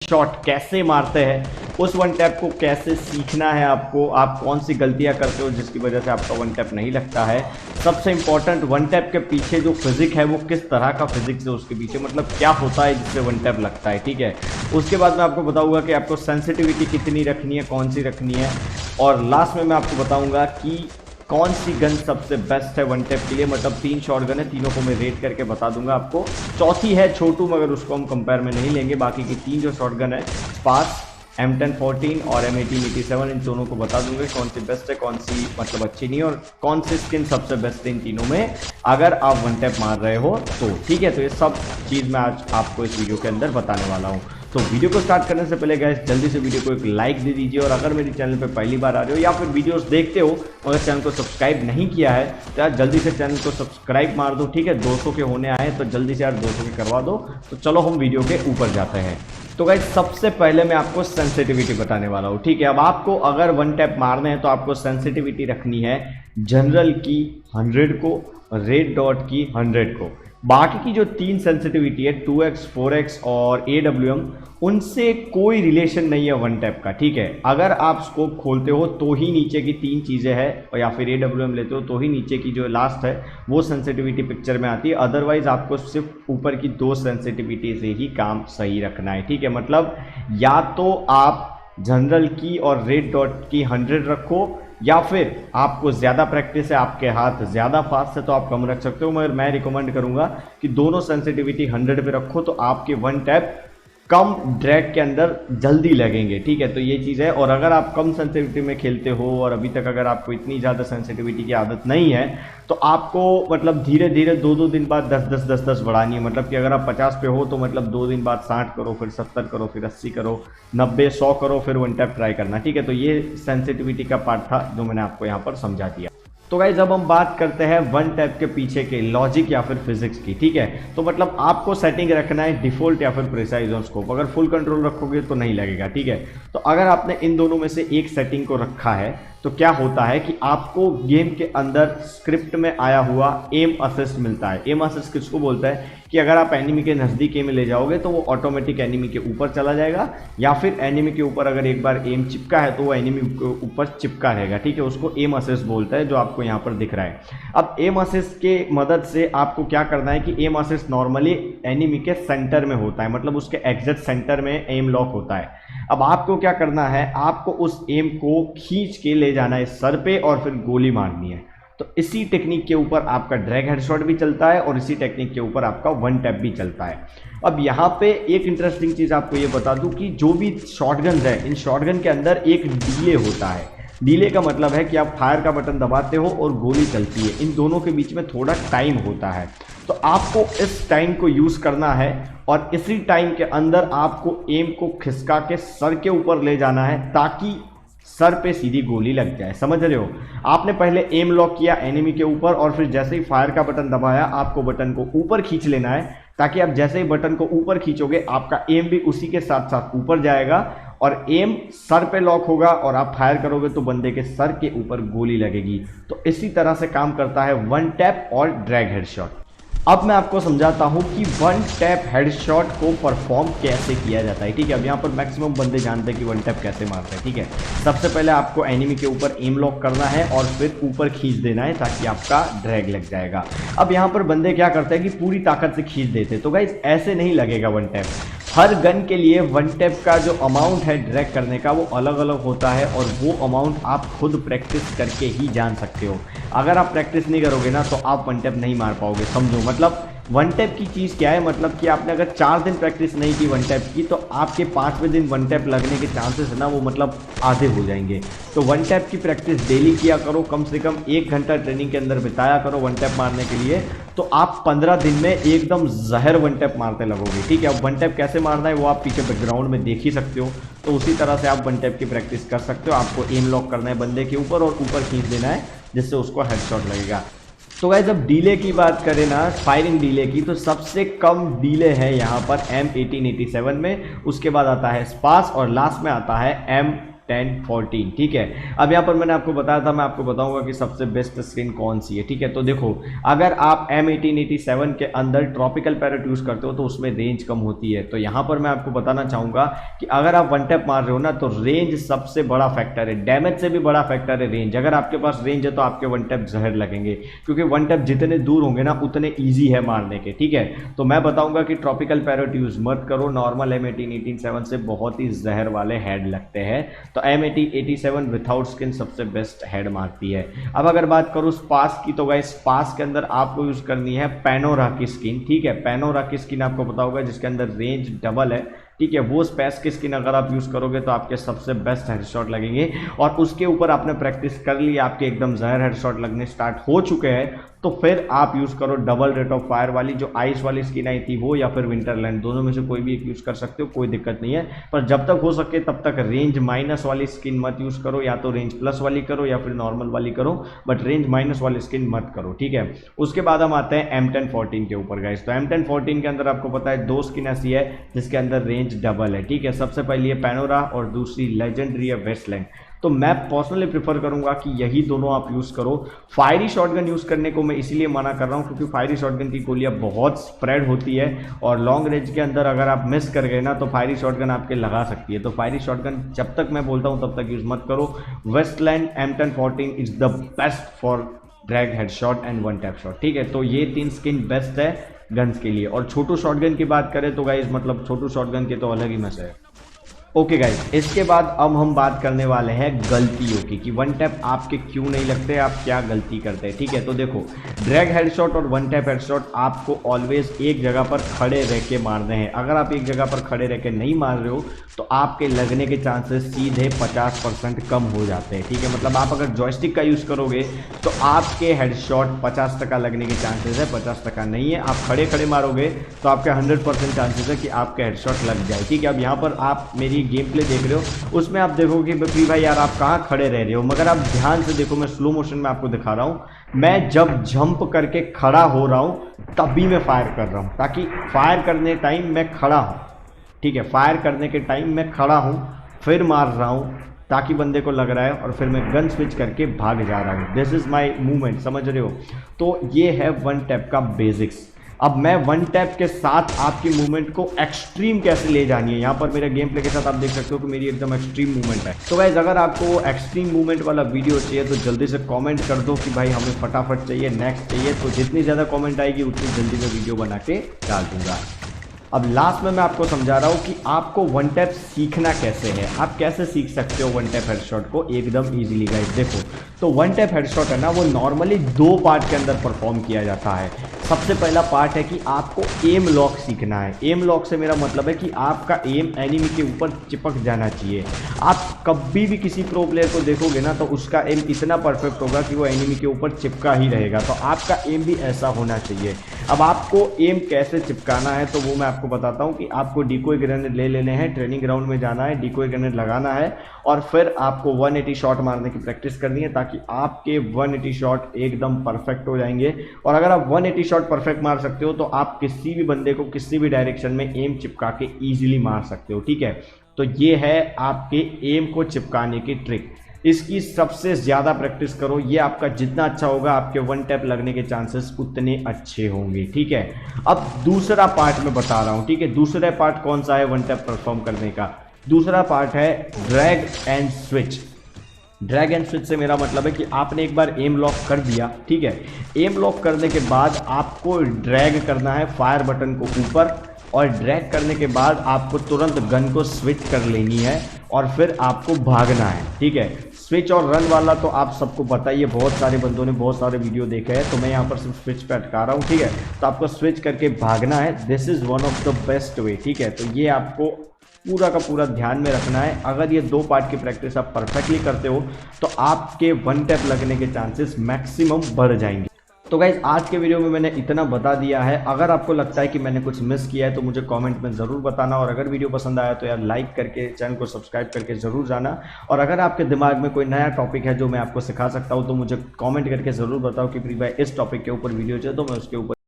Shot कैसे मारते हैं, उस वन टैप को कैसे सीखना है आपको, आप कौन सी गलतियां करते हो जिसकी वजह से आपका वन टैप नहीं लगता है। सबसे इंपॉर्टेंट, वन टैप के पीछे जो फिजिक है वो किस तरह का फिजिक्स है उसके पीछे, मतलब क्या होता है जिससे वन टैप लगता है, ठीक है। उसके बाद मैं आपको बताऊंगा कि आपको सेंसिटिविटी कितनी रखनी है, कौन सी रखनी है, और लास्ट में मैं आपको बताऊंगा कि कौन सी गन सबसे बेस्ट है वन टैप के लिए। मतलब 3 शॉट गन है, तीनों को मैं रेट करके बता दूंगा आपको। चौथी है छोटू, मगर उसको हम कंपेयर में नहीं लेंगे। बाकी की 3 जो शॉट गन है, स्पार्क्स, M1014 और M1887, इन दोनों को बता दूंगे कौन सी बेस्ट है, कौन सी मतलब अच्छी नहीं है, और कौन सी स्किन सबसे बेस्ट है इन तीनों में अगर आप वन टैप मार रहे हो तो, ठीक है। तो ये सब चीज़ मैं आज आपको इस वीडियो के अंदर बताने वाला हूँ। तो वीडियो को स्टार्ट करने से पहले गाइस जल्दी से वीडियो को एक लाइक दे दीजिए, और अगर मेरे चैनल पे पहली बार आ रहे हो या फिर वीडियोस देखते हो मगर चैनल को सब्सक्राइब नहीं किया है तो यार जल्दी से चैनल को सब्सक्राइब मार दो, ठीक है। 200 के होने आए तो जल्दी से यार 200 के करवा दो। तो चलो हम वीडियो के ऊपर जाते हैं। तो गाइस सबसे पहले मैं आपको सेंसिटिविटी बताने वाला हूँ, ठीक है। अब आपको अगर वन टैप मारने हैं तो आपको सेंसिटिविटी रखनी है जनरल की 100 को, रेड डॉट की 100 को। बाकी की जो 3 सेंसिटिविटी है 2x, 4x और AWM, उनसे कोई रिलेशन नहीं है वन टैप का, ठीक है। अगर आप स्कोप खोलते हो तो ही नीचे की 3 चीज़ें हैं, और या फिर AWM लेते हो तो ही नीचे की जो लास्ट है वो सेंसिटिविटी पिक्चर में आती है। अदरवाइज आपको सिर्फ ऊपर की 2 सेंसिटिविटी से ही काम सही रखना है, ठीक है। मतलब या तो आप जनरल की और रेड डॉट की 100 रखो, या फिर आपको ज़्यादा प्रैक्टिस है, आपके हाथ ज़्यादा फास्ट है तो आप कम रख सकते हो, मगर मैं रिकमेंड करूंगा कि दोनों सेंसिटिविटी 100 पे रखो तो आपके वन टैप कम ड्रैग के अंदर जल्दी लगेंगे, ठीक है। तो ये चीज़ है। और अगर आप कम सेंसिटिविटी में खेलते हो और अभी तक अगर आपको इतनी ज़्यादा सेंसिटिविटी की आदत नहीं है तो आपको मतलब धीरे धीरे 2-2 दिन बाद 10-10 बढ़ानी है। मतलब कि अगर आप 50 पे हो तो मतलब 2 दिन बाद 60 करो, फिर 70 करो, फिर 80 करो, 90, 100 करो, फिर वन टैप ट्राई करना, ठीक है। तो ये सेंसिटिविटी का पार्ट था जो मैंने आपको यहाँ पर समझा दिया। तो गाइस अब हम बात करते हैं वन टैप के पीछे के लॉजिक या फिर फिजिक्स की, ठीक है। तो मतलब आपको सेटिंग रखना है डिफॉल्ट या फिर प्रिसाइज ऑन स्कोप। अगर फुल कंट्रोल रखोगे तो नहीं लगेगा, ठीक है। तो अगर आपने इन दोनों में से एक सेटिंग को रखा है तो क्या होता है कि आपको गेम के अंदर स्क्रिप्ट में आया हुआ एम असिस्ट मिलता है। एम असिस्ट किसको बोलता है कि अगर आप एनिमी के नज़दीक एम ले जाओगे तो वो ऑटोमेटिक एनिमी के ऊपर चला जाएगा, या फिर एनिमी के ऊपर अगर एक बार एम चिपका है तो वो एनिमी के ऊपर चिपका रहेगा, ठीक है। उसको एम असिस्ट बोलता है, जो आपको यहाँ पर दिख रहा है। अब एम असिस्ट के मदद से आपको क्या करना है कि एम असिस्ट नॉर्मली एनिमी के सेंटर में होता है, मतलब उसके एग्जैक्ट सेंटर में एम लॉक होता है। अब आपको क्या करना है, आपको उस एम को खींच के ले जाना है सर पे और फिर गोली मारनी है। तो इसी टेक्निक के ऊपर आपका ड्रैग हेडशॉट भी चलता है और इसी टेक्निक के ऊपर आपका वन टैप भी चलता है। अब यहाँ पे एक इंटरेस्टिंग चीज़ आपको ये बता दूं कि जो भी शॉटगन है, इन शॉटगन के अंदर एक डीले होता है। डीले का मतलब है कि आप फायर का बटन दबाते हो और गोली चलती है, इन दोनों के बीच में थोड़ा टाइम होता है। तो आपको इस टाइम को यूज़ करना है और इसी टाइम के अंदर आपको एम को खिसका के सर के ऊपर ले जाना है ताकि सर पे सीधी गोली लग जाए, समझ रहे हो। आपने पहले एम लॉक किया एनिमी के ऊपर और फिर जैसे ही फायर का बटन दबाया आपको बटन को ऊपर खींच लेना है, ताकि आप जैसे ही बटन को ऊपर खींचोगे आपका एम भी उसी के साथ साथ ऊपर जाएगा और एम सर पे लॉक होगा और आप फायर करोगे तो बंदे के सर के ऊपर गोली लगेगी। तो इसी तरह से काम करता है वन टैप और ड्रैग हेडशॉट। अब मैं आपको समझाता हूं कि वन टैप हेडशॉट को परफॉर्म कैसे किया जाता है, ठीक है। अब यहाँ पर मैक्सिमम बंदे जानते हैं कि वन टैप कैसे मारते हैं, ठीक है। सबसे पहले आपको एनिमी के ऊपर एम लॉक करना है और फिर ऊपर खींच देना है ताकि आपका ड्रैग लग जाएगा। अब यहाँ पर बंदे क्या करते हैं कि पूरी ताकत से खींच देते हैं, तो गाइस ऐसे नहीं लगेगा वन टैप। हर गन के लिए वन टैप का जो अमाउंट है ड्रैग करने का वो अलग अलग होता है और वो अमाउंट आप खुद प्रैक्टिस करके ही जान सकते हो। अगर आप प्रैक्टिस नहीं करोगे ना तो आप वन टैप नहीं मार पाओगे, समझो। मतलब वन टैप की चीज़ क्या है, मतलब कि आपने अगर 4 दिन प्रैक्टिस नहीं की वन टैप की तो आपके 5वें दिन वन टैप लगने के चांसेस है ना वो मतलब आधे हो जाएंगे। तो वन टैप की प्रैक्टिस डेली किया करो, कम से कम 1 घंटा ट्रेनिंग के अंदर बिताया करो वन टैप मारने के लिए, तो आप 15 दिन में एकदम जहर वन टैप मारते लगोगे, ठीक है। अब वन टैप कैसे मारना है वो आप पीछे बैकग्राउंड में देख ही सकते हो, तो उसी तरह से आप वन टैप की प्रैक्टिस कर सकते हो। आपको एम लॉक करना है बंदे के ऊपर और ऊपर खींच देना है जिससे उसको हेडशॉट लगेगा। तो गाइस जब डीले की बात करें ना, फायरिंग डीले की, तो सबसे कम डीले है यहाँ पर M1887 में, उसके बाद आता है स्पार्क्स और लास्ट में आता है M1014, ठीक है। अब यहाँ पर मैंने आपको बताया था, मैं आपको बताऊंगा कि सबसे बेस्ट स्किन कौन सी है, ठीक है। तो देखो, अगर आप M1887 के अंदर ट्रॉपिकल पैरेट यूज करते हो तो उसमें रेंज कम होती है। तो यहाँ पर मैं आपको बताना चाहूंगा कि अगर आप वन टैप मार रहे हो ना तो रेंज सबसे बड़ा फैक्टर है, डैमेज से भी बड़ा फैक्टर है रेंज। अगर आपके पास रेंज है तो आपके वन टैप जहर लगेंगे, क्योंकि वन टैप जितने दूर होंगे ना उतने ईजी है मारने के, ठीक है। तो मैं बताऊंगा कि ट्रॉपिकल पैरेट यूज मत करो, नॉर्मल M1887 से बहुत ही जहर वाले हेड लगते हैं। तो M1887 विथआउट स्किन सबसे बेस्ट हेड मारती है। अब अगर बात करूं स्पास की, तो गाइस स्पास के अंदर आपको यूज करनी है पैनोरा की स्किन, ठीक है। पैनोरा की स्किन आपको पता होगा जिसके अंदर रेंज डबल है, ठीक है। वो स्पेस की स्किन अगर आप यूज़ करोगे तो आपके सबसे बेस्ट हेडशॉट लगेंगे। और उसके ऊपर आपने प्रैक्टिस कर ली, आपके एकदम जहर हेडशॉट लगने स्टार्ट हो चुके हैं, तो फिर आप यूज़ करो डबल रेट ऑफ फायर वाली जो आइस वाली स्किन आई थी वो, या फिर विंटरलैंड, दोनों में से कोई भी एक यूज़ कर सकते हो, कोई दिक्कत नहीं है। पर जब तक हो सके तब तक रेंज माइनस वाली स्किन मत यूज़ करो, या तो रेंज प्लस वाली करो या फिर नॉर्मल वाली करो, बट रेंज माइनस वाली स्किन मत करो, ठीक है। उसके बाद हम आते हैं M1014 के ऊपर गाइस। तो M1014 के अंदर आपको पता है दो स्किन ऐसी है जिसके अंदर रेंज डबल है, ठीक है। सबसे पहली है पैनोरा और दूसरी लेजेंडरी है वेस्टलैंड। तो मैं पर्सनली प्रीफर करूंगा कि यही दोनों आप यूज़ करो। फायरी शॉटगन यूज़ करने को मैं इसीलिए मना कर रहा हूं क्योंकि फायरी शॉटगन की गोलियां बहुत स्प्रेड होती है और लॉन्ग रेंज के अंदर अगर आप मिस कर गए ना तो फायरी शॉटगन आपके लगा सकती है। तो फायरी शॉटगन जब तक मैं बोलता हूं तब तक यूज़ मत करो। Westland M1014 is the best for drag headshot and one tap shot, ठीक है। तो ये तीन स्किन बेस्ट है गन्स के लिए। और छोटू शॉटगन की बात करें तो गाइस मतलब छोटू शॉटगन के तो अलग ही मजे है। ओके गाइस, इसके बाद अब हम बात करने वाले हैं गलतियों की कि वन टैप आपके क्यों नहीं लगते, आप क्या गलती करते हैं, ठीक है। तो देखो, ड्रैग हेडशॉट और वन टैप हेडशॉट आपको ऑलवेज एक जगह पर खड़े रह के मारने हैं। अगर आप एक जगह पर खड़े रह के नहीं मार रहे हो तो आपके लगने के चांसेस सीधे 50% कम हो जाते हैं, ठीक है। मतलब आप अगर जॉयस्टिक का यूज़ करोगे तो आपके हेडशॉट 50% लगने के चांसेस है, 50% नहीं है। आप खड़े खड़े मारोगे तो आपके 100% चांसेस है कि आपके हेडशॉट लग जाए, ठीक है। अब यहाँ पर आप मेरी गेम प्ले देख रहे हो, उसमें आप देखोगे फ्री भाई यार आप कहाँ खड़े रह रहे हो, मगर आप ध्यान से देखो, मैं स्लो मोशन में आपको दिखा रहा हूँ। मैं जब जंप करके खड़ा हो रहा हूँ तभी मैं फायर कर रहा हूँ, ताकि फायर करने टाइम मैं खड़ा हूँ, ठीक है। फायर करने के टाइम मैं खड़ा हूँ, फिर मार रहा हूँ ताकि बंदे को लग रहा है, और फिर मैं गन स्विच करके भाग जा रहा हूँ। दिस इज़ माई मूवमेंट, समझ रहे हो। तो ये है वन टैप का बेसिक्स। अब मैं वन टैप के साथ आपकी मूवमेंट को एक्सट्रीम कैसे ले जानी है, यहाँ पर मेरे गेम प्ले के साथ आप देख सकते हो कि मेरी एकदम एक्सट्रीम मूवमेंट है। तो गाइस अगर आपको एक्सट्रीम मूवमेंट वाला वीडियो चाहिए तो जल्दी से कमेंट कर दो कि भाई हमें फटाफट चाहिए, नेक्स्ट चाहिए। तो जितनी ज़्यादा कमेंट आएगी उतनी जल्दी मैं वीडियो बना के डाल दूंगा। अब लास्ट में मैं आपको समझा रहा हूँ कि आपको वन टैप सीखना कैसे है, आप कैसे सीख सकते हो वन टैप हेडशॉट को एकदम इजीली। गाइस देखो, तो वन टैप हेडशॉट है ना वो नॉर्मली दो पार्ट के अंदर परफॉर्म किया जाता है। सबसे पहला पार्ट है कि आपको एम लॉक सीखना है। एम लॉक से मेरा मतलब है कि आपका एम एनिमी के ऊपर चिपक जाना चाहिए। आप कभी भी किसी प्रो प्लेयर को देखोगे ना तो उसका एम इतना परफेक्ट होगा कि वो एनिमी के ऊपर चिपका ही रहेगा। तो आपका एम भी ऐसा होना चाहिए। अब आपको एम कैसे चिपकाना है तो वो मैं आपको बताता हूँ कि आपको डिकोय ग्रेनेड ले लेने हैं, ट्रेनिंग ग्राउंड में जाना है, डिकोय ग्रेनेड लगाना है और फिर आपको 180 शॉट मारने की प्रैक्टिस करनी है ताकि आपके 180 शॉट एकदम परफेक्ट हो जाएंगे। और अगर आप 180 शॉट परफेक्ट मार सकते हो तो आप किसी भी बंदे को किसी भी डायरेक्शन में एम चिपका के ईजिली मार सकते हो, ठीक है। तो ये है आपके एम को चिपकाने की ट्रिक। इसकी सबसे ज़्यादा प्रैक्टिस करो, ये आपका जितना अच्छा होगा आपके वन टैप लगने के चांसेस उतने अच्छे होंगे, ठीक है। अब दूसरा पार्ट मैं बता रहा हूँ, ठीक है। दूसरा पार्ट कौन सा है वन टैप परफॉर्म करने का? दूसरा पार्ट है drag and switch. Drag and switch से मेरा मतलब है कि आपने एक बार एम लॉक कर दिया, ठीक है। एम लॉक करने के बाद आपको ड्रैग करना है फायर बटन को ऊपर, और ड्रैग करने के बाद आपको तुरंत गन को स्विच कर लेनी है और फिर आपको भागना है, ठीक है। स्विच और रन वाला तो आप सबको पता ही है, बहुत सारे बंदों ने बहुत सारे वीडियो देखे हैं, तो मैं यहाँ पर सिर्फ स्विच पे अटका रहा हूँ, ठीक है। तो आपको स्विच करके भागना है, this is one of the best way, ठीक है। तो ये आपको पूरा का पूरा ध्यान में रखना है। अगर ये दो पार्ट की प्रैक्टिस आप परफेक्टली करते हो तो आपके वन टैप लगने के चांसेस मैक्सिमम बढ़ जाएंगे। तो गाइज आज के वीडियो में मैंने इतना बता दिया है। अगर आपको लगता है कि मैंने कुछ मिस किया है तो मुझे कमेंट में ज़रूर बताना, और अगर वीडियो पसंद आया तो यार लाइक करके चैनल को सब्सक्राइब करके ज़रूर जाना। और अगर आपके दिमाग में कोई नया टॉपिक है जो मैं आपको सिखा सकता हूँ तो मुझे कमेंट करके ज़रूर बताओ कि भाई इस टॉपिक के ऊपर वीडियो चाहिए तो मैं उसके ऊपर